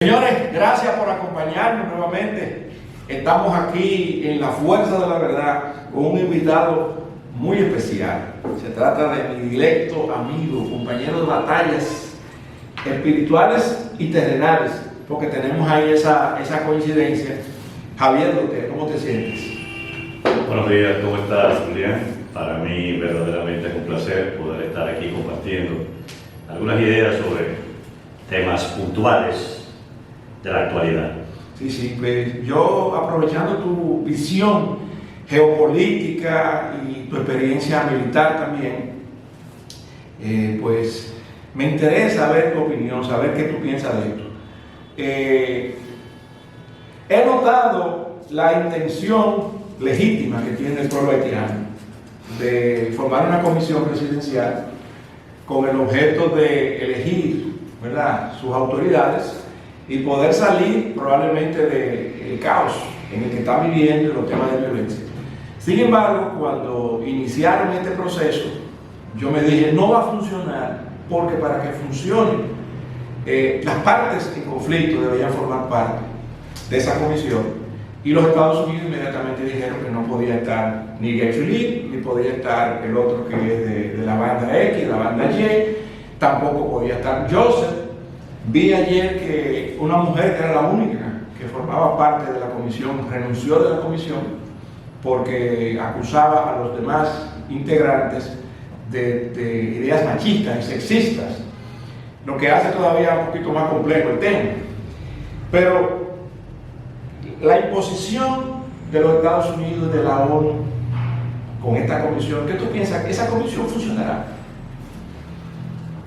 Señores, gracias por acompañarnos nuevamente. Estamos aquí en La Fuerza de la Verdad con un invitado muy especial. Se trata de mi directo amigo, compañero de batallas espirituales y terrenales, porque tenemos ahí esa coincidencia. Javier López, ¿cómo te sientes? Buenos días, ¿cómo estás, Julián? Para mí verdaderamente es un placer poder estar aquí compartiendo algunas ideas sobre temas puntuales de la actualidad. Sí, pues yo, aprovechando tu visión geopolítica y tu experiencia militar también, pues me interesa ver tu opinión, saber qué tú piensas de esto. He notado la intención legítima que tiene el pueblo haitiano de formar una comisión presidencial con el objeto de elegir, ¿verdad?, sus autoridades y poder salir probablemente del caos en el que está viviendo y los temas de violencia. Sin embargo, cuando iniciaron este proceso, yo me dije, no va a funcionar, porque para que funcione, las partes en conflicto deberían formar parte de esa comisión, y los Estados Unidos inmediatamente dijeron que no podía estar ni Guy Philippe, ni podía estar el otro que es de la banda X, la banda Y, tampoco podía estar Joseph. Vi ayer que una mujer que era la única que formaba parte de la comisión renunció de la comisión porque acusaba a los demás integrantes de ideas machistas y sexistas, lo que hace todavía un poquito más complejo el tema. Pero la imposición de los Estados Unidos y de la ONU con esta comisión, ¿qué tú piensas? ¿Que esa comisión funcionará?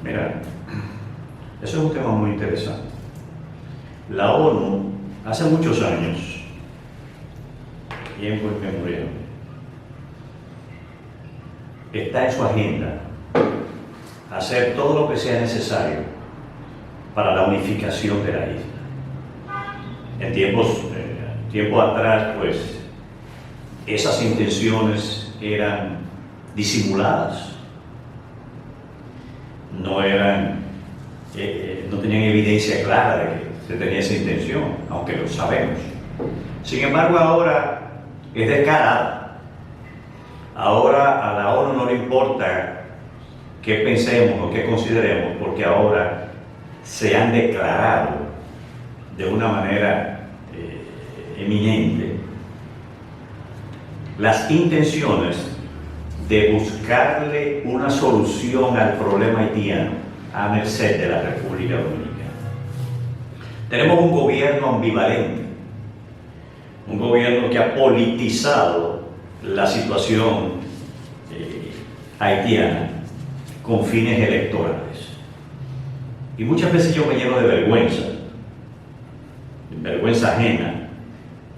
Mira, eso es un tema muy interesante. La ONU, hace muchos años, tiempo inmemorial, está en su agenda hacer todo lo que sea necesario para la unificación de la isla. En tiempo atrás, pues, esas intenciones eran disimuladas, no tenían evidencia clara de que se tenía esa intención, aunque lo sabemos. Sin embargo, ahora es descarada. Ahora a la ONU no le importa qué pensemos o qué consideremos, porque ahora se han declarado de una manera eminente las intenciones de buscarle una solución al problema haitiano a merced de la República Dominicana. Tenemos un gobierno ambivalente, un gobierno que ha politizado la situación haitiana con fines electorales. Y muchas veces yo me lleno de vergüenza ajena,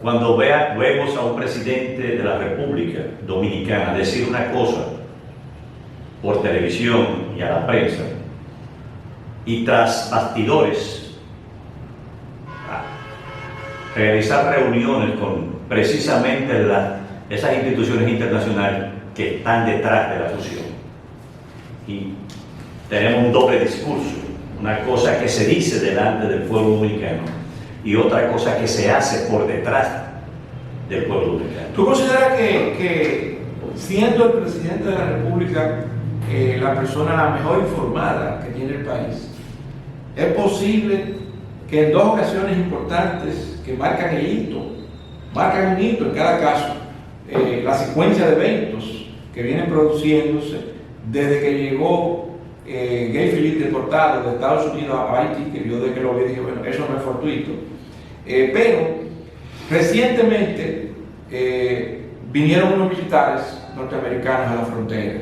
cuando vemos a un presidente de la República Dominicana decir una cosa por televisión y a la prensa, y tras bastidores realizar reuniones con precisamente esas instituciones internacionales que están detrás de la fusión. Y tenemos un doble discurso, una cosa que se dice delante del pueblo dominicano y otra cosa que se hace por detrás del pueblo dominicano. ¿Tú consideras que siendo el presidente de la República la persona la mejor informada que tiene el país, es posible que en dos ocasiones importantes que marcan un hito en cada caso, la secuencia de eventos que vienen produciéndose desde que llegó Guy Philippe deportado de Estados Unidos a Haití, que yo de que lo vi dije, bueno, eso no es fortuito, pero recientemente vinieron unos militares norteamericanos a la frontera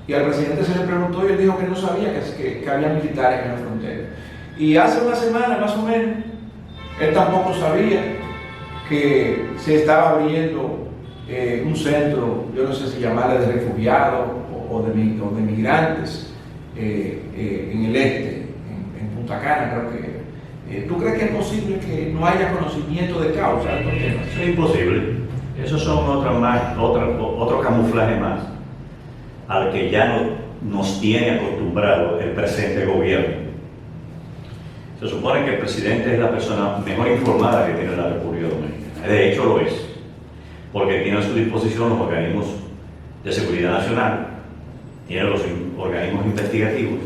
y al presidente se le preguntó y él dijo que no sabía que había militares en la frontera. Y hace una semana más o menos él tampoco sabía que se estaba abriendo un centro, yo no sé si llamarle de refugiados o de migrantes en el este, en Punta Cana, creo que. ¿Tú crees que es posible que no haya conocimiento de causa de estos temas? Eso es imposible. Esos son otro camuflaje más al que ya nos tiene acostumbrado el presente gobierno. Se supone que el presidente es la persona mejor informada que tiene la República Dominicana. De hecho lo es, porque tiene a su disposición los organismos de seguridad nacional, tiene los organismos investigativos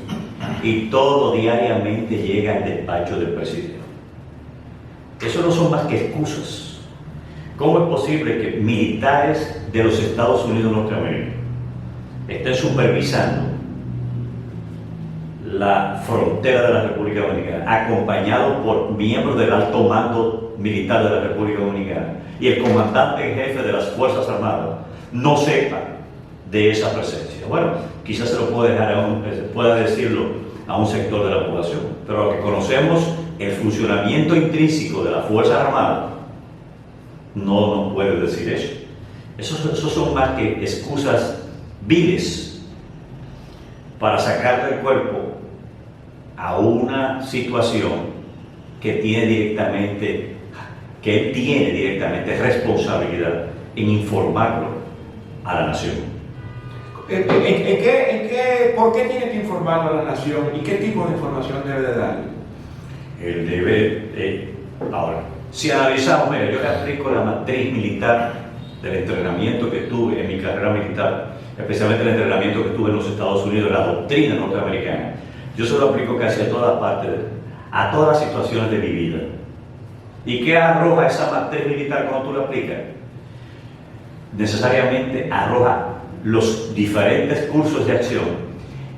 y todo diariamente llega al despacho del presidente. Eso no son más que excusas. ¿Cómo es posible que militares de los Estados Unidos de Norteamérica estén supervisando la frontera de la República Dominicana, acompañados por miembros del alto mando militar de la República Dominicana, y el comandante en jefe de las Fuerzas Armadas no sepa de esa presencia? Bueno, quizás se lo pueda decirlo a un sector de la población, pero los que conocemos el funcionamiento intrínseco de las Fuerzas Armadas no nos puede decir eso. Esos son más que excusas viles para sacar del cuerpo a una situación que él tiene directamente responsabilidad en informarlo a la nación. ¿Por qué tiene que informarlo a la nación y qué tipo de información debe de darle? Él debe, ahora, si analizamos, mira, yo le aplico la matriz militar del entrenamiento que tuve en mi carrera militar, especialmente el entrenamiento que tuve en los Estados Unidos, la doctrina norteamericana. Yo se lo aplico casi a todas partes, a todas las situaciones de mi vida. ¿Y qué arroja esa matriz militar cuando tú la aplicas? Necesariamente arroja los diferentes cursos de acción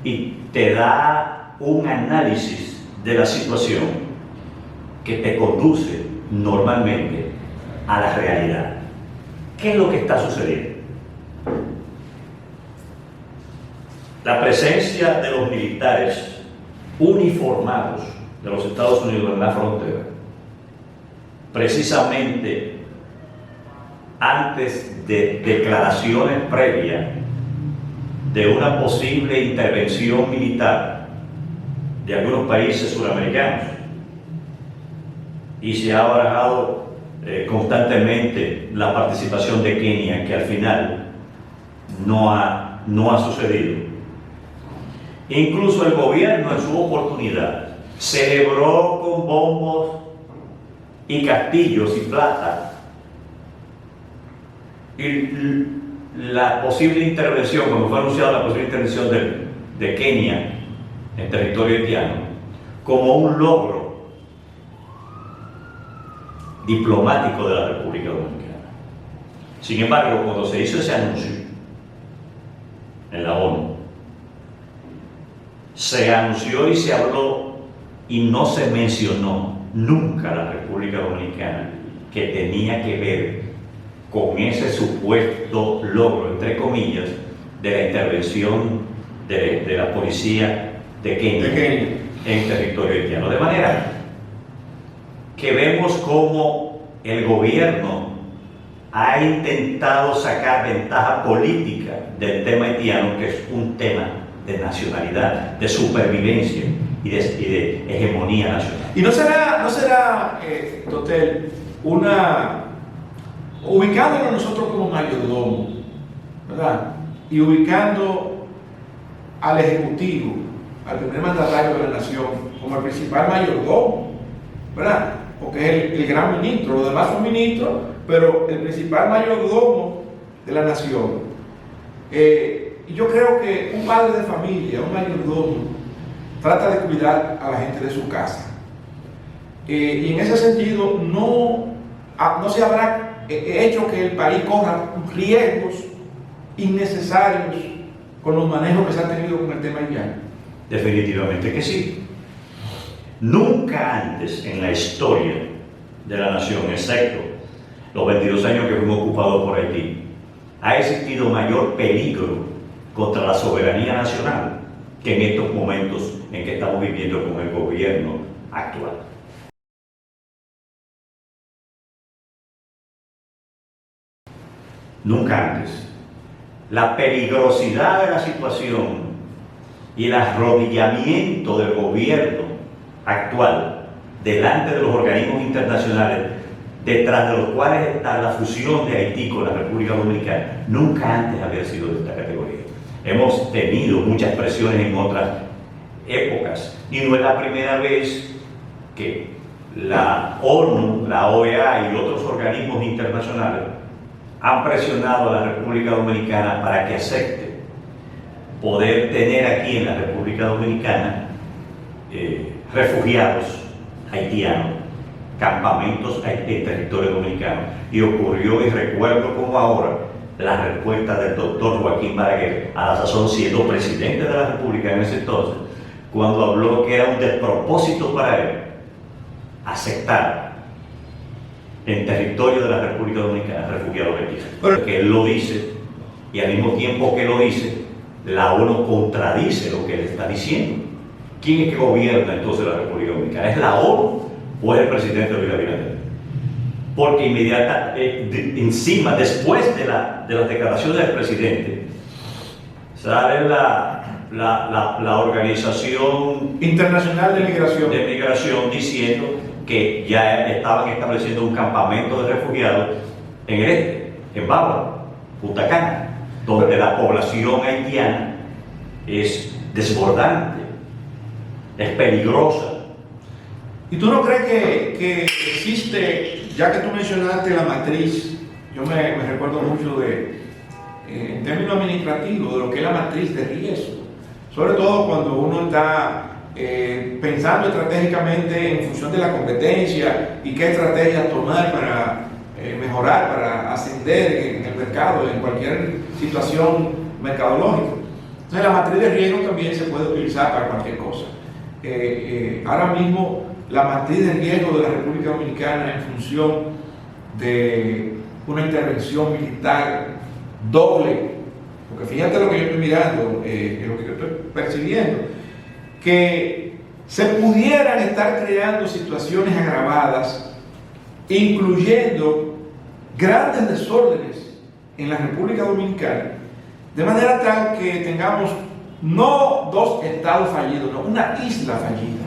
y te da un análisis de la situación que te conduce normalmente a la realidad. ¿Qué es lo que está sucediendo? La presencia de los militares uniformados de los Estados Unidos en la frontera, precisamente antes de declaraciones previas de una posible intervención militar de algunos países suramericanos, y se ha barajado constantemente la participación de Kenia, que al final no ha sucedido. Incluso el gobierno en su oportunidad celebró con bombos y castillos y plata y la posible intervención, cuando fue anunciada la posible intervención de Kenia en territorio haitiano, como un logro diplomático de la República Dominicana. Sin embargo, cuando se hizo ese anuncio en la ONU, se anunció y se habló y no se mencionó nunca la República Dominicana, que tenía que ver con ese supuesto logro, entre comillas, de la intervención de la policía de Kenia en territorio haitiano. De manera que vemos cómo el gobierno ha intentado sacar ventaja política del tema haitiano, que es un tema de nacionalidad, de supervivencia y de hegemonía nacional. ¿Y no será Totel, ubicándonos nosotros como mayordomo, ¿verdad? Y ubicando al Ejecutivo, al primer mandatario de la nación, como el principal mayordomo, ¿verdad? Porque es el gran ministro, los demás son ministros, pero el principal mayordomo de la nación. Y yo creo que un padre de familia, un mayordomo, trata de cuidar a la gente de su casa. Y en ese sentido no se habrá hecho que el país corra riesgos innecesarios con los manejos que se han tenido con el tema haitiano. Definitivamente que sí. Nunca antes en la historia de la nación, excepto los 22 años que fuimos ocupados por Haití, ha existido mayor peligro contra la soberanía nacional que en estos momentos en que estamos viviendo con el gobierno actual. Nunca antes. La peligrosidad de la situación y el arrodillamiento del gobierno actual delante de los organismos internacionales, detrás de los cuales está la fusión de Haití con la República Dominicana, nunca antes había sido de esta categoría. Hemos tenido muchas presiones en otras épocas y no es la primera vez que la ONU, la OEA y otros organismos internacionales han presionado a la República Dominicana para que acepte poder tener aquí en la República Dominicana refugiados haitianos, campamentos en territorio dominicano. Y ocurrió, y recuerdo como ahora, la respuesta del doctor Joaquín Balaguer, a la sazón siendo presidente de la República en ese entonces, cuando habló que era un despropósito para él aceptar en territorio de la República Dominicana refugiados haitianos. Porque él lo dice, y al mismo tiempo que lo dice, la ONU contradice lo que él está diciendo. ¿Quién es que gobierna entonces la República Dominicana? ¿Es la ONU o es el presidente Luis Abinader? Porque encima, después de las declaraciones del presidente, sale la Organización Internacional de Migración diciendo que ya estaban estableciendo un campamento de refugiados en el este, en Bávaro, Punta Cana, donde la población haitiana es desbordante, es peligrosa. ¿Y tú no crees que existe, ya que tú mencionaste la matriz, yo me recuerdo mucho en términos administrativos, de lo que es la matriz de riesgo, sobre todo cuando uno está pensando estratégicamente en función de la competencia y qué estrategias tomar para mejorar, para ascender en el mercado, en cualquier situación mercadológica? Entonces la matriz de riesgo también se puede utilizar para cualquier cosa. Ahora mismo la matriz de riesgo de la República Dominicana en función de una intervención militar doble, porque fíjate lo que yo estoy mirando, lo que yo estoy percibiendo, que se pudieran estar creando situaciones agravadas, incluyendo grandes desórdenes en la República Dominicana, de manera tal que tengamos no dos estados fallidos, no una isla fallida.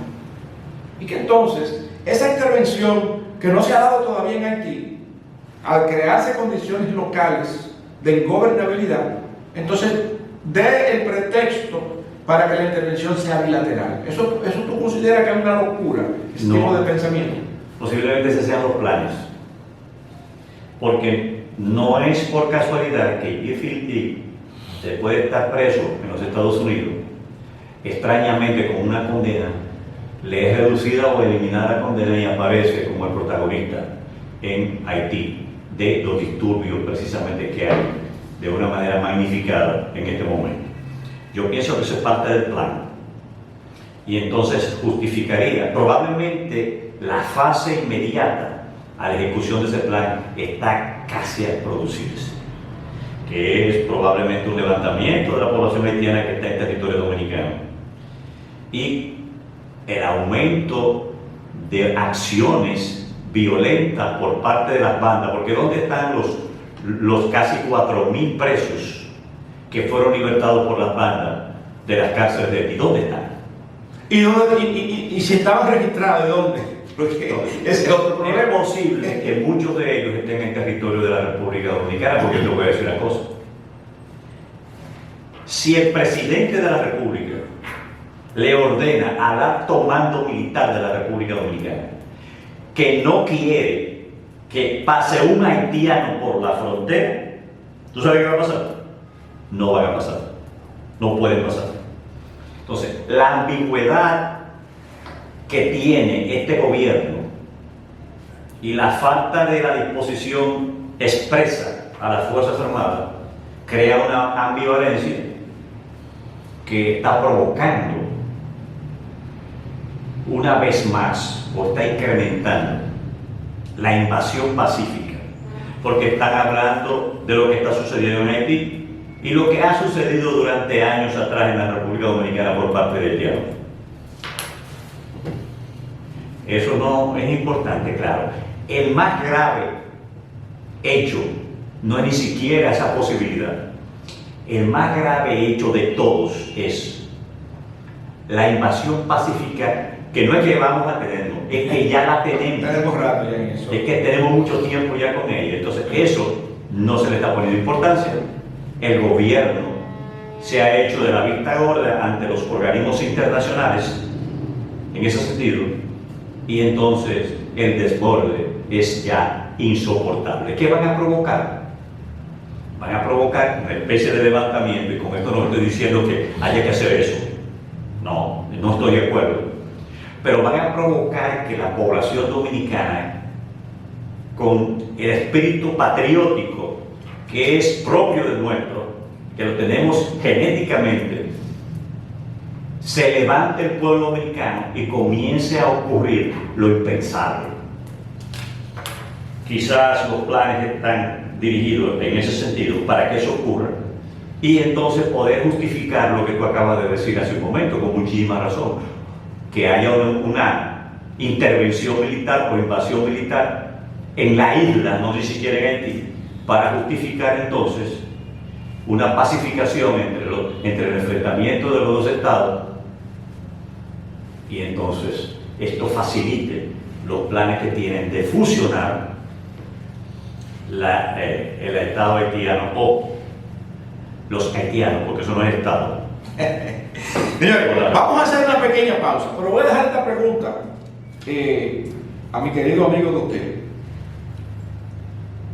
Y que entonces esa intervención que no se ha dado todavía en Haití, al crearse condiciones locales de ingobernabilidad, entonces dé el pretexto para que la intervención sea bilateral. ¿Eso tú consideras que es una locura, ese tipo de pensamiento? Posiblemente esos sean los planes. Porque no es por casualidad que Gifilti después de estar preso en los Estados Unidos, extrañamente con una condena, le es reducida o eliminada la condena y aparece como el protagonista en Haití de los disturbios precisamente que hay de una manera magnificada en este momento. Yo pienso que eso es parte del plan y entonces justificaría, probablemente la fase inmediata a la ejecución de ese plan está casi a producirse, que es probablemente un levantamiento de la población haitiana que está en territorio dominicano y el aumento de acciones violentas por parte de las bandas, porque ¿dónde están los casi 4.000 presos que fueron libertados por las bandas de las cárceles de Haití? ¿Dónde están? ¿Y si estaban registrados, de dónde? Porque ese es otro problema. Es posible que muchos de ellos estén en territorio de la República Dominicana, porque yo te voy a decir una cosa. Si el presidente de la República le ordena al alto mando militar de la República Dominicana que no quiere que pase un haitiano por la frontera, ¿tú sabes qué va a pasar? No van a pasar, no pueden pasar. Entonces, la ambigüedad que tiene este gobierno y la falta de la disposición expresa a las Fuerzas Armadas crea una ambivalencia que está provocando una vez más, o está incrementando la invasión pacífica, porque están hablando de lo que está sucediendo en Haití y lo que ha sucedido durante años atrás en la República Dominicana por parte de haitianos. Eso no es importante, claro. El más grave hecho no es ni siquiera esa posibilidad. El más grave hecho de todos es la invasión pacífica, que no es que vamos a tenerlo, es que ya la tenemos. Tenemos rato ya en eso. Es que tenemos mucho tiempo ya con ella. Entonces, eso no se le está poniendo importancia. El gobierno se ha hecho de la vista gorda ante los organismos internacionales, en ese sentido, y entonces el desborde es ya insoportable. ¿Qué van a provocar? Van a provocar una especie de levantamiento, y con esto no estoy diciendo que haya que hacer eso. No, no estoy de acuerdo. Pero van a provocar que la población dominicana, con el espíritu patriótico que es propio de nuestro, que lo tenemos genéticamente, se levante el pueblo dominicano y comience a ocurrir lo impensable. Quizás los planes están dirigidos en ese sentido para que eso ocurra, y entonces poder justificar lo que tú acabas de decir hace un momento con muchísima razón, que haya una intervención militar o invasión militar en la isla, no ni siquiera en Haití, para justificar entonces una pacificación entre el enfrentamiento de los dos estados, y entonces esto facilite los planes que tienen de fusionar el Estado haitiano o los haitianos, porque eso no es Estado. Señores, vamos a hacer una pequeña pausa, pero voy a dejar esta pregunta a mi querido amigo de usted.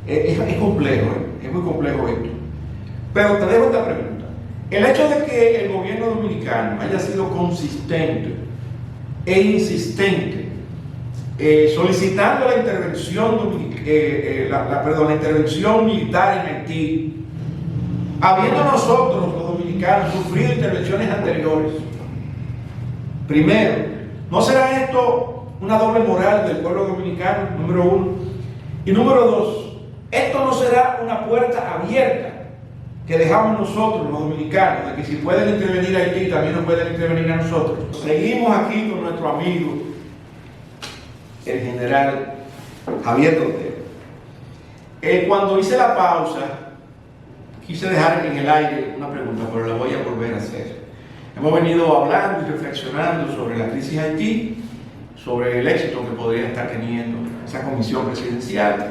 Es complejo, es muy complejo esto. Pero te dejo esta pregunta. El hecho de que el gobierno dominicano haya sido consistente e insistente solicitando la intervención, la intervención militar en Haití, habiendo nosotros los dominicanos sufrido intervenciones anteriores, primero, ¿no será esto una doble moral del pueblo dominicano? Número uno. Y número dos, esto no será una puerta abierta que dejamos nosotros los dominicanos, de que si pueden intervenir a Haití, también nos pueden intervenir a nosotros. Seguimos aquí con nuestro amigo, el general Javier Tortero. Cuando hice la pausa, quise dejar en el aire una pregunta, pero la voy a volver a hacer. Hemos venido hablando y reflexionando sobre la crisis Haití, sobre el éxito que podría estar teniendo esa comisión presidencial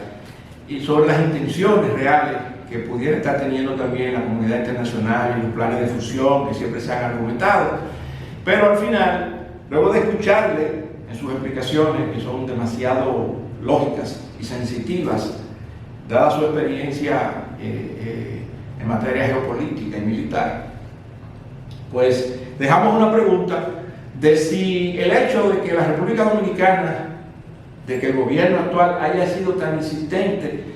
y sobre las intenciones reales que pudiera estar teniendo también la comunidad internacional y los planes de fusión que siempre se han argumentado. Pero al final, luego de escucharle en sus explicaciones, que son demasiado lógicas y sensitivas, dada su experiencia en materia geopolítica y militar, pues dejamos una pregunta de si el hecho de que la República Dominicana, de que el gobierno actual haya sido tan insistente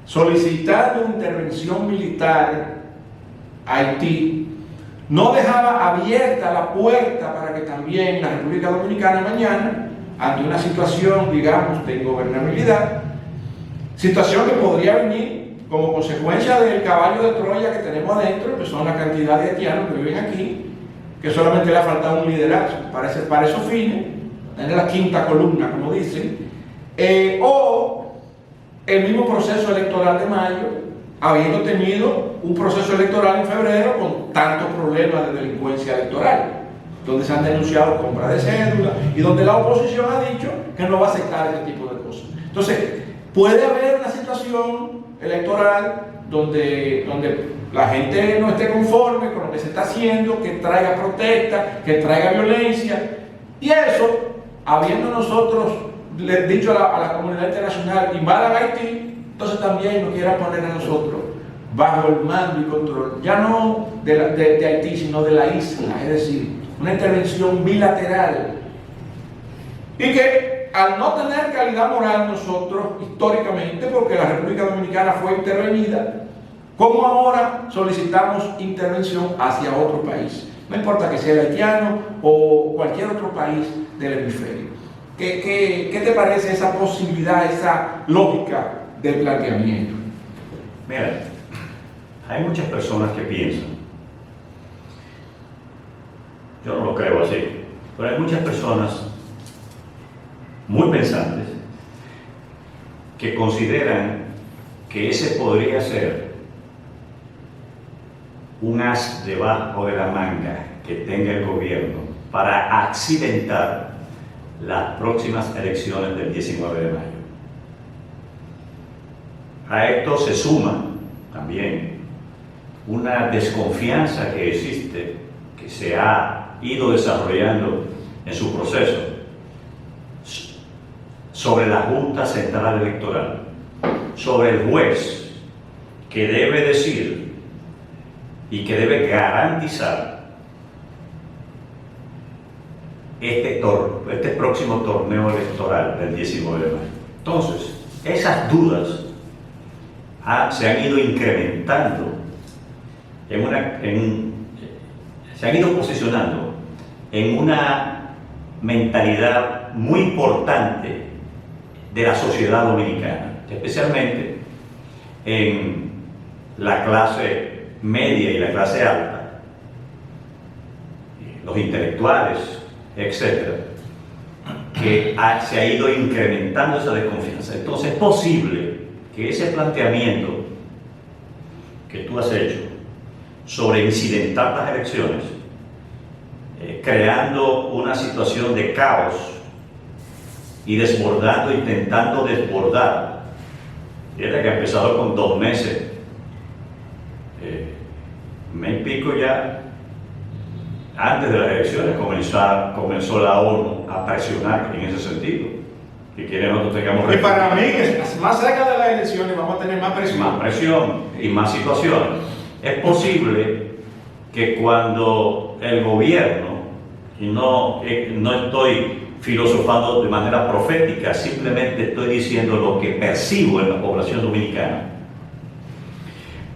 solicitando intervención militar a Haití, no dejaba abierta la puerta para que también la República Dominicana mañana, ante una situación, digamos, de ingobernabilidad, situación que podría venir como consecuencia del caballo de Troya que tenemos adentro, que son la cantidad de haitianos que viven aquí, que solamente le ha faltado un liderazgo para esos fines, tener la quinta columna, como dicen, o el mismo proceso electoral de mayo, habiendo tenido un proceso electoral en febrero con tantos problemas de delincuencia electoral, donde se han denunciado compra de cédula y donde la oposición ha dicho que no va a aceptar ese tipo de cosas. Entonces, puede haber una situación electoral donde la gente no esté conforme con lo que se está haciendo, que traiga protesta, que traiga violencia, y eso, habiendo nosotros dicho a la comunidad internacional, invadan Haití, entonces también nos quieran poner a nosotros bajo el mando y control, ya no de Haití, sino de la isla, es decir, una intervención bilateral. Y que al no tener calidad moral nosotros, históricamente, porque la República Dominicana fue intervenida, como ahora solicitamos intervención hacia otro país, no importa que sea el haitiano o cualquier otro país del hemisferio. ¿Qué te parece esa posibilidad, esa lógica del planteamiento? Mira, hay muchas personas que piensan, yo no lo creo así, pero hay muchas personas muy pensantes que consideran que ese podría ser un as debajo de la manga que tenga el gobierno para accidentar las próximas elecciones del 19 de mayo. A esto se suma también una desconfianza que existe, que se ha ido desarrollando en su proceso, sobre la Junta Central Electoral, sobre el juez que debe decir y que debe garantizar este próximo torneo electoral del 19 de mayo. Entonces, esas dudas se han ido incrementando, se han ido posicionando en una mentalidad muy importante de la sociedad dominicana, especialmente en la clase media y la clase alta, los intelectuales, etcétera, que se ha ido incrementando esa desconfianza. Entonces es posible que ese planteamiento que tú has hecho sobre incidentar las elecciones, creando una situación de caos y desbordando, intentando desbordar, fíjate que ha empezado con 2 meses, mes y pico ya, antes de las elecciones comenzó la ONU a presionar en ese sentido, que quieren nosotros tengamos... Y para mí, más cerca de las elecciones vamos a tener más presión. Más presión y más situaciones. Es posible que cuando el gobierno, y no estoy filosofando de manera profética, simplemente estoy diciendo lo que percibo en la población dominicana,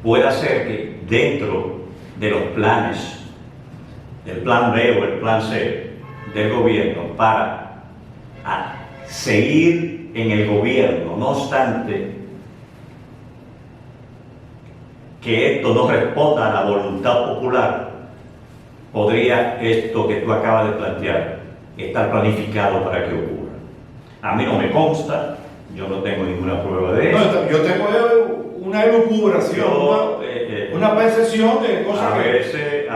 pueda ser que dentro de los planes, el plan B o el plan C del gobierno para seguir en el gobierno, no obstante que esto no responda a la voluntad popular, podría esto que tú acabas de plantear estar planificado para que ocurra. A mí no me consta, yo no tengo ninguna prueba de eso. No, yo tengo una elucubración, una percepción de cosas a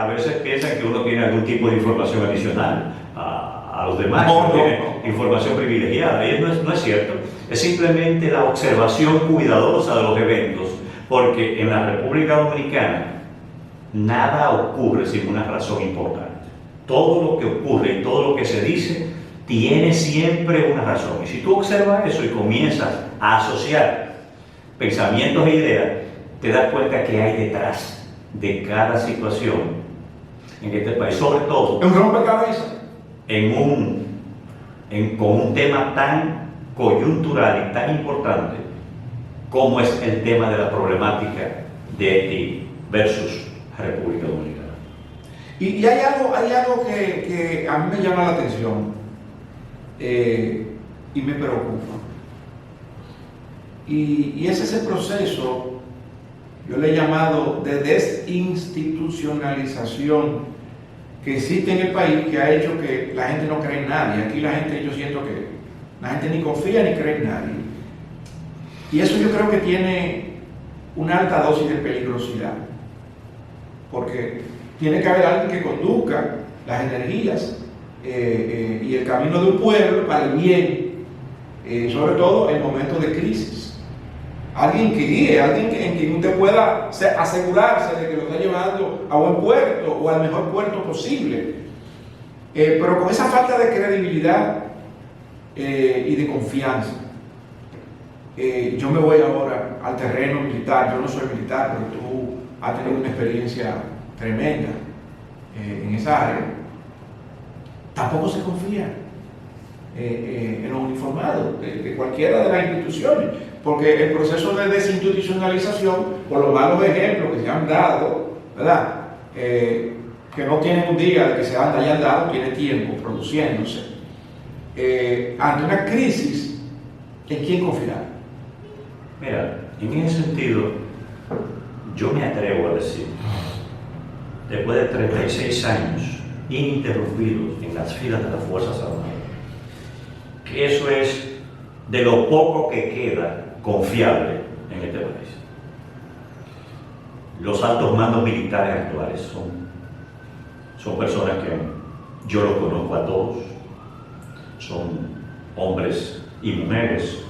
veces piensan que uno tiene algún tipo de información adicional a los demás, no, tiene información privilegiada, y no es cierto. Es simplemente la observación cuidadosa de los eventos, porque en la República Dominicana nada ocurre sin una razón importante. Todo lo que ocurre y todo lo que se dice tiene siempre una razón. Y si tú observas eso y comienzas a asociar pensamientos e ideas, te das cuenta que hay detrás de cada situación en este país, sobre todo un rompecabezas con un tema tan coyuntural y tan importante como es el tema de la problemática de Haití versus República Dominicana. Y hay algo que a mí me llama la atención y me preocupa. Y es ese proceso, yo le he llamado de desinstitucionalización que existe en el país, que ha hecho que la gente no cree en nadie. Aquí la gente, yo siento que la gente ni confía ni cree en nadie. Y eso yo creo que tiene una alta dosis de peligrosidad, porque tiene que haber alguien que conduzca las energías y el camino de un pueblo para el bien, sobre todo en momentos de crisis. Alguien que guíe, alguien en quien usted pueda asegurarse de que lo está llevando a buen puerto o al mejor puerto posible. Pero con esa falta de credibilidad y de confianza, yo me voy ahora al terreno militar. Yo no soy militar, pero tú has tenido una experiencia tremenda en esa área. Tampoco se confía en los uniformados de cualquiera de las instituciones, porque el proceso de desinstitucionalización, por los malos ejemplos que se han dado, ¿verdad? Que no tienen un día de que se hayan dado, tiene tiempo produciéndose. Ante una crisis, ¿en quién confiar? Mira, en ese sentido, yo me atrevo a decir, después de 36 años ininterrumpidos en las filas de las Fuerzas Armadas, que eso es de lo poco que queda confiable en este país. Los altos mandos militares actuales son personas que yo los conozco a todos, son hombres y mujeres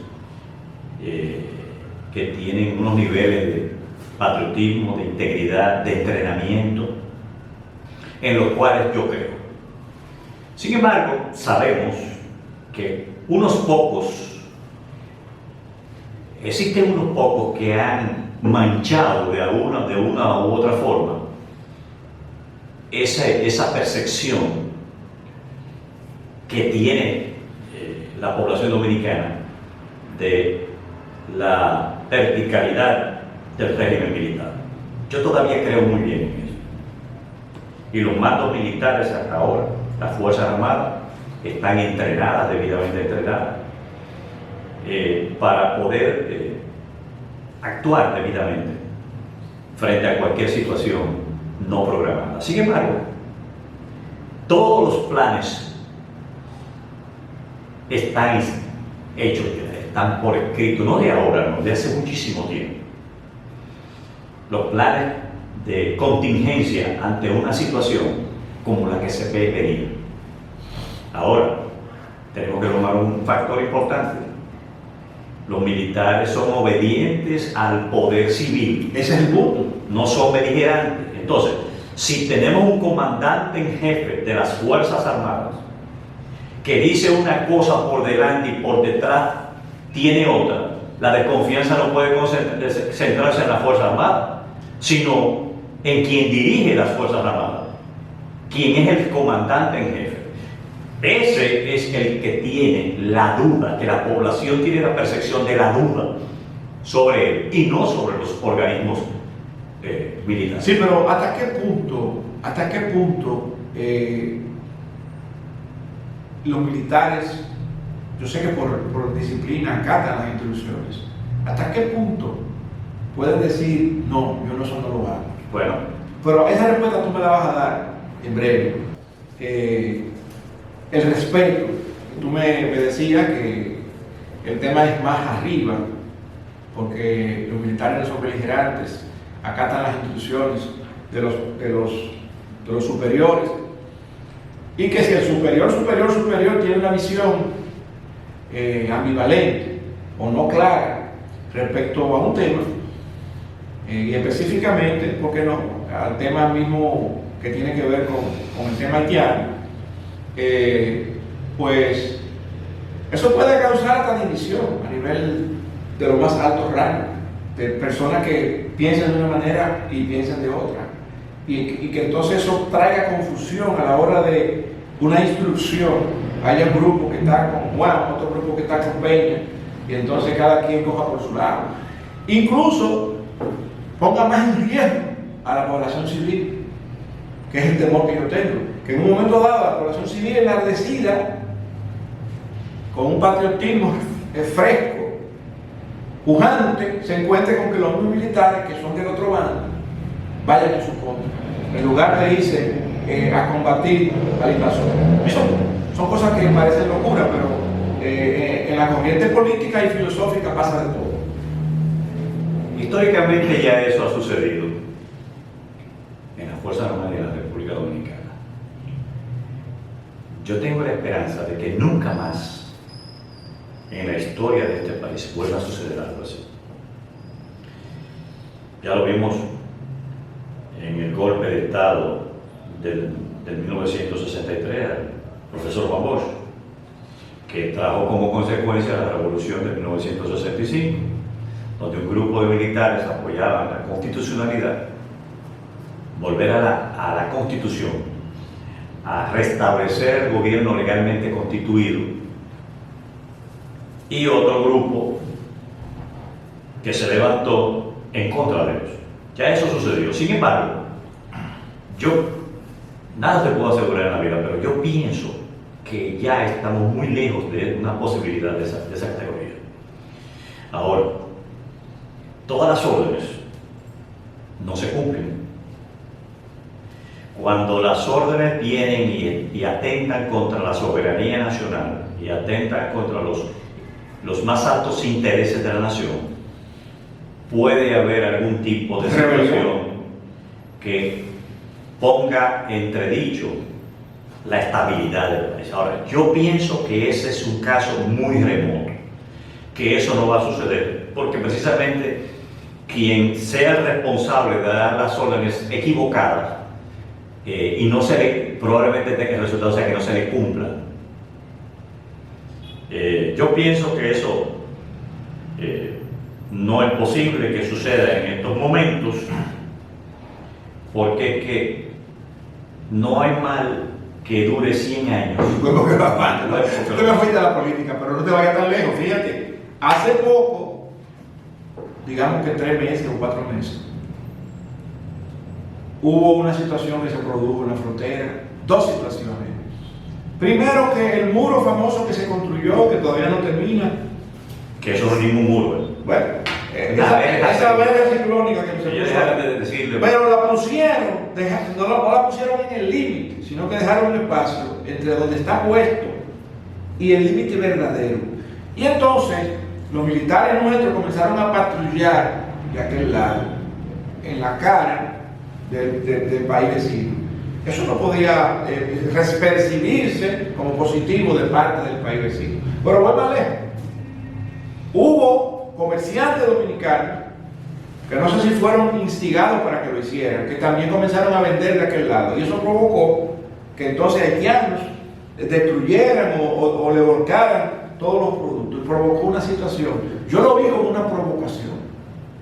que tienen unos niveles de patriotismo, de integridad, de entrenamiento, en los cuales yo creo. Sin embargo, sabemos que unos pocos existen unos pocos que han manchado de una u otra forma esa percepción que tiene la población dominicana de la verticalidad del régimen militar. Yo todavía creo muy bien en eso. Y los mandos militares hasta ahora, las Fuerzas Armadas, están entrenadas, debidamente entrenadas, para poder actuar debidamente frente a cualquier situación no programada. Sin embargo, todos los planes están hechos ya, están por escrito, no de ahora, no, de hace muchísimo tiempo. Los planes de contingencia ante una situación como la que se ve venir. Ahora, tenemos que tomar un factor importante. Los militares son obedientes al poder civil. Ese es el punto. No son beligerantes. Entonces, si tenemos un comandante en jefe de las Fuerzas Armadas que dice una cosa por delante y por detrás tiene otra, la desconfianza no puede centrarse en la Fuerza Armada, sino en quien dirige las Fuerzas Armadas, quien es el comandante en jefe. Ese es el que tiene la duda, que la población tiene la percepción de la duda sobre él y no sobre los organismos militares. Sí, pero ¿hasta qué punto los militares, yo sé que por disciplina acatan las instrucciones, ¿hasta qué punto pueden decir, no, yo no, eso no lo hago? Bueno, pero esa respuesta tú me la vas a dar en breve. El respeto, tú me decías que el tema es más arriba, porque los militares no son beligerantes, acatan las instrucciones de los superiores, y que si el superior tiene una visión ambivalente o no clara respecto a un tema, y específicamente, ¿por qué no?, al tema mismo que tiene que ver con el tema haitiano, pues eso puede causar hasta división a nivel de los más altos rangos, de personas que piensan de una manera y piensan de otra, y que entonces eso traiga confusión a la hora de una instrucción. Hay un grupo que está con Juan, otro grupo que está con Peña, y entonces cada quien coja por su lado. Incluso ponga más en riesgo a la población civil, que es el temor que yo tengo, que en un momento dado la población civil enardecida, con un patriotismo fresco, pujante, se encuentre con que los mismos militares que son del otro bando vayan en su contra, en lugar de irse a combatir al invasor. Son cosas que parecen locura, pero en la corriente política y filosófica pasa de todo. Históricamente ya eso ha sucedido en las Fuerzas Armadas de la República Dominicana. Yo tengo la esperanza de que nunca más en la historia de este país vuelva a suceder algo así. Ya lo vimos en el golpe de Estado del 1963 al profesor Juan Bosch, que trajo como consecuencia la revolución de 1965, donde un grupo de militares apoyaban la constitucionalidad, volver a la constitución, a restablecer el gobierno legalmente constituido, y otro grupo que se levantó en contra de ellos. Ya eso sucedió. Sin embargo, yo nada te puedo asegurar en la vida, pero yo pienso que ya estamos muy lejos de una posibilidad de esa categoría. Ahora, todas las órdenes no se cumplen. Cuando las órdenes vienen y atentan contra la soberanía nacional y atentan contra los más altos intereses de la nación, puede haber algún tipo de situación que ponga entredicho la estabilidad del país. Ahora, yo pienso que ese es un caso muy remoto, que eso no va a suceder, porque precisamente quien sea el responsable de dar las órdenes equivocadas y no se le, probablemente el resultado sea que no se le cumpla. Yo pienso que eso no es posible que suceda en estos momentos, porque es que no hay mal que dure 100 años. Bueno, que va, tú me fuiste a la política, pero no te vayas tan lejos. Fíjate, hace poco, digamos que 3 meses o 4 meses, hubo una situación que se produjo en la frontera, 2 situaciones. Primero, que el muro famoso que se construyó, que todavía no termina. Que eso no es ningún muro. Bueno, esa verja ciclónica que se puso, pero la pusieron, no la pusieron en el límite, sino que dejaron un espacio entre donde está puesto y el límite verdadero. Y entonces los militares nuestros comenzaron a patrullar de aquel lado, en la cara del país vecino. Eso no podía percibirse como positivo de parte del país vecino. Pero voy más lejos. Hubo comerciantes dominicanos que no sé si fueron instigados para que lo hicieran, que también comenzaron a vender de aquel lado. Y eso provocó que entonces haitianos destruyeran o le volcaran todos los productos. Y provocó una situación. Yo lo vi como una provocación.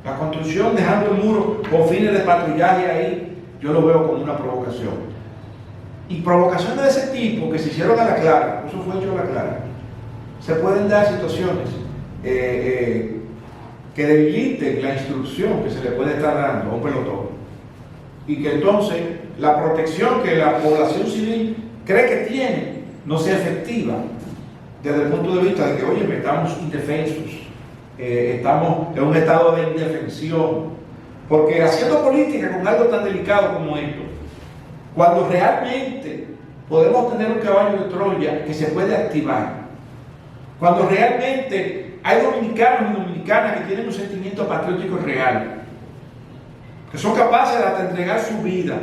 La construcción dejando el muro con fines de patrullaje ahí, yo lo veo como una provocación. Y provocaciones de ese tipo que se hicieron a la clara, eso fue hecho a la clara, se pueden dar situaciones que debiliten la instrucción que se le puede estar dando a un pelotón, y que entonces la protección que la población civil cree que tiene no sea efectiva desde el punto de vista de que, oye, estamos indefensos, estamos en un estado de indefensión, porque haciendo política con algo tan delicado como esto, cuando realmente podemos tener un caballo de Troya que se puede activar, cuando realmente hay dominicanos y dominicanas que tienen un sentimiento patriótico real, que son capaces de hasta entregar su vida.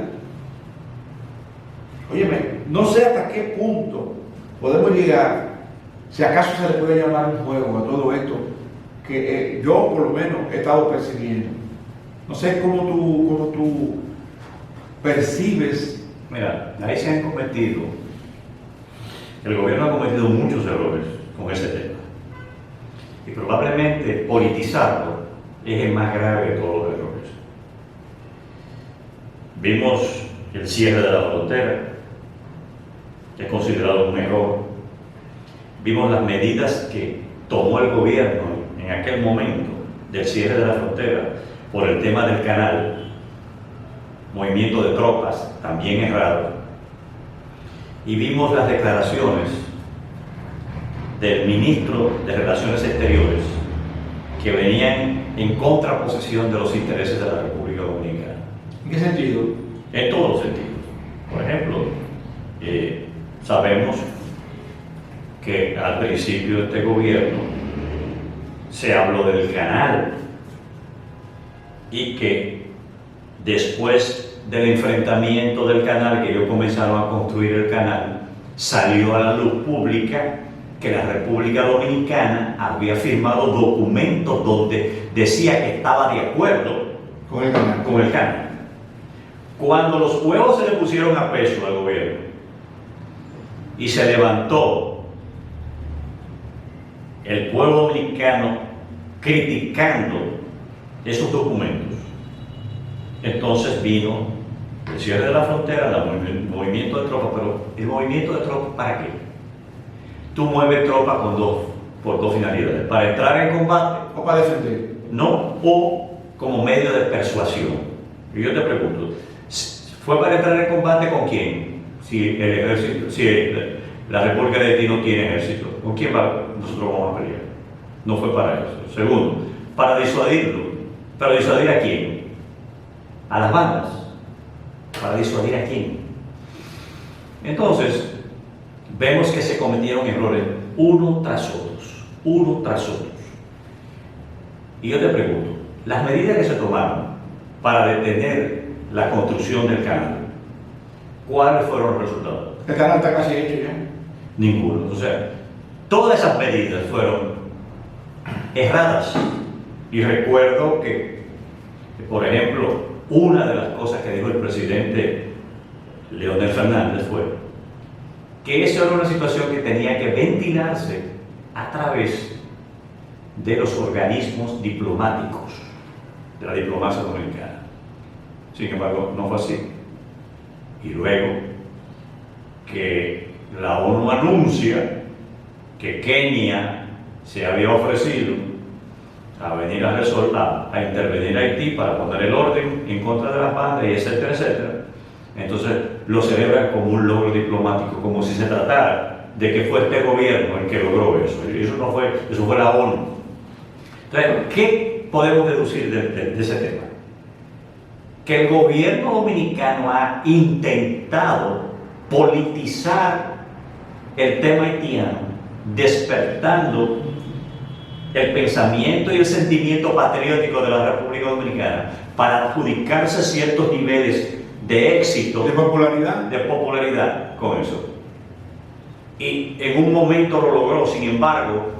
Óyeme, no sé hasta qué punto podemos llegar, si acaso se le puede llamar un juego a todo esto que yo por lo menos he estado percibiendo. No sé cómo tú percibes. Mira, ahí se han cometido, el gobierno ha cometido muchos errores con ese tema. Y probablemente politizarlo es el más grave de todos los errores. Vimos el cierre de la frontera, que es considerado un error. Vimos las medidas que tomó el gobierno en aquel momento del cierre de la frontera por el tema del canal, movimiento de tropas, también errado. Y vimos las declaraciones del ministro de Relaciones Exteriores que venían en contraposición de los intereses de la República Dominicana. ¿En qué sentido? En todos los sentidos. Por ejemplo, sabemos que al principio de este gobierno se habló del canal y que después del enfrentamiento del canal, que ellos comenzaron a construir el canal, salió a la luz pública que la República Dominicana había firmado documentos donde decía que estaba de acuerdo con el canal. Cuando los huevos se le pusieron a peso al gobierno y se levantó el pueblo dominicano criticando esos documentos, entonces vino el cierre de la frontera, el movimiento de tropas. Pero ¿el movimiento de tropas para qué? Tú mueves tropas por dos finalidades: para entrar en combate o para defender. No, o como medio de persuasión. Y yo te pregunto, ¿fue para entrar en combate con quién? Si el ejército, si la República de Haití no tiene ejército, ¿con quién nosotros vamos a pelear? No fue para eso. Segundo, para disuadirlo. ¿Para disuadir a quién? A las bandas. ¿Para disuadir a quién? Entonces, vemos que se cometieron errores uno tras otros. Y yo te pregunto, las medidas que se tomaron para detener la construcción del canal, ¿cuáles fueron los resultados? El canal está casi hecho ya. Ninguno. O sea, todas esas medidas fueron erradas. Y recuerdo que, por ejemplo, una de las cosas que dijo el presidente Leonel Fernández fue que esa era una situación que tenía que ventilarse a través de los organismos diplomáticos de la diplomacia dominicana. Sin embargo, no fue así. Y luego que la ONU anuncia que Kenia se había ofrecido a venir a intervenir a Haití para poner el orden en contra de las bandas, y etcétera, etcétera. Entonces lo celebran como un logro diplomático, como si se tratara de que fue este gobierno el que logró eso. Eso fue la ONU. Entonces, ¿qué podemos deducir de ese tema? Que el gobierno dominicano ha intentado politizar el tema haitiano, despertando el pensamiento y el sentimiento patriótico de la República Dominicana para adjudicarse ciertos niveles de éxito, de popularidad con eso. Y en un momento lo logró. Sin embargo,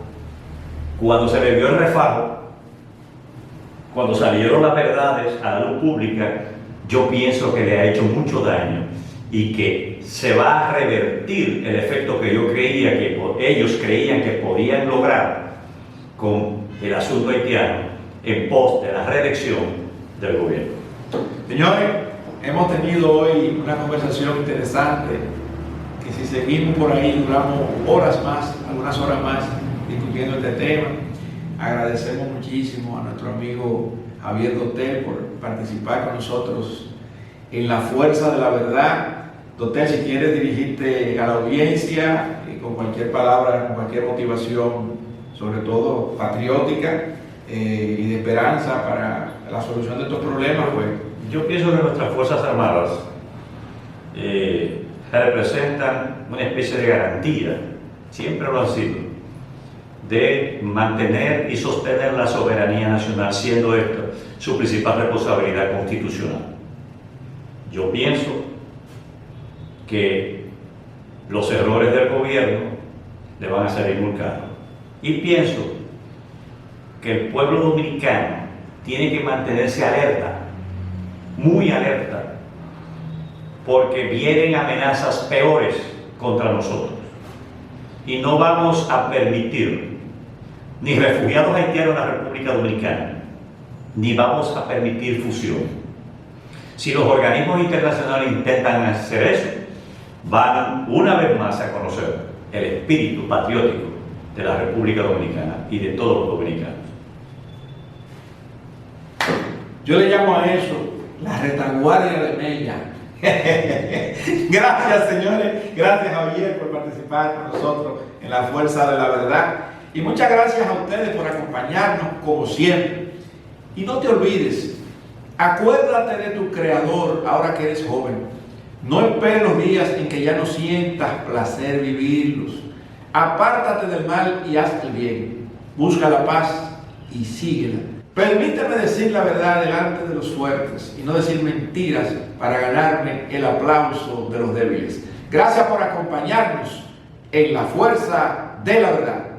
cuando se le dio el refajo, cuando salieron las verdades a la luz pública, yo pienso que le ha hecho mucho daño y que se va a revertir el efecto que ellos creían que podían lograr con el asunto haitiano en pos de la reelección del gobierno. Señores, hemos tenido hoy una conversación interesante que si seguimos por ahí duramos horas más, algunas horas más discutiendo este tema. Agradecemos muchísimo a nuestro amigo Javier Dotel por participar con nosotros en La Fuerza de la Verdad. Dotel, si quieres dirigirte a la audiencia con cualquier palabra, con cualquier motivación, sobre todo patriótica y de esperanza para la solución de estos problemas, pues. Yo pienso que nuestras Fuerzas Armadas representan una especie de garantía, siempre lo han sido, de mantener y sostener la soberanía nacional, siendo esta su principal responsabilidad constitucional. Yo pienso que los errores del gobierno le van a ser inculcados. Y pienso que el pueblo dominicano tiene que mantenerse alerta, muy alerta, porque vienen amenazas peores contra nosotros. Y no vamos a permitir ni refugiados haitianos en la República Dominicana, ni vamos a permitir fusión. Si los organismos internacionales intentan hacer eso, van una vez más a conocer el espíritu patriótico de la República Dominicana y de todos los dominicanos. Yo le llamo a eso la retaguardia de Mella. Gracias, señores. Gracias, Javier, por participar con nosotros en La Fuerza de la Verdad. Y muchas gracias a ustedes por acompañarnos como siempre. Y no te olvides, acuérdate de tu Creador ahora que eres joven. No esperes los días en que ya no sientas placer vivirlos. Apártate del mal y haz el bien. Busca la paz y síguela. Permíteme decir la verdad delante de los fuertes y no decir mentiras para ganarme el aplauso de los débiles. Gracias por acompañarnos en La Fuerza de la Verdad.